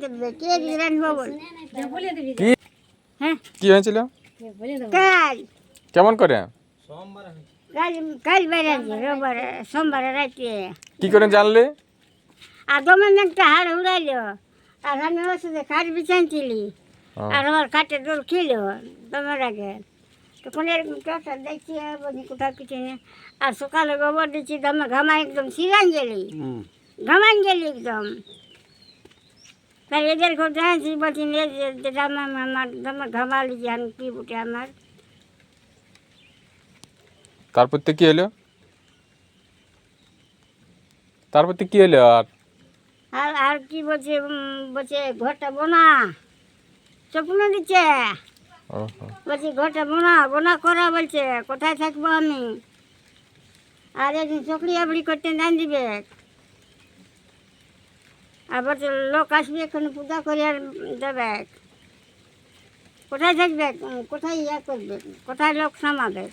দেবে কে রানবো বল কি হ্যাঁ কি হয়েছিল? কাল কেমন করে? কাল কাল বেড়াচ্ছি রোববার সোমবার রাতে কি করে জানলে? আর দমের একটা হাড় উড়াইলো আর আমি ওষুধে খাট বিছানছিলি ও, আর আমার খাটে দোল খেলো দমের আগে তখন এরকম টর্চার দেখছি বলি কোথাও কিছু নেই আর সকালে গোবর দিচ্ছি দমে ঘামা একদম সিরান গেলি ঘামান গেলি একদম তাহলে এদের ঘর জানাচ্ছি বলছি আমার দমে ঘামালি যে আমি কি উঠে আমার তারপর তো কি হলো? তারপর তো কি হলো? আর আর আর কি বলছে বলছে ঘরটা বোনা স্বপ্ন দিচ্ছে ওহো, বলছি ঘরটা বোনা বোনা করা বলছে কোথায় থাকবো আমি আর একদিন চকরি আবড়ি করতে দান দিবে আর বলছে লোক আসবে এখানে পূজা করে আর দেবে কোথায় থাকবে কোথায় ইয়া করবে কোথায় লোক সামাবে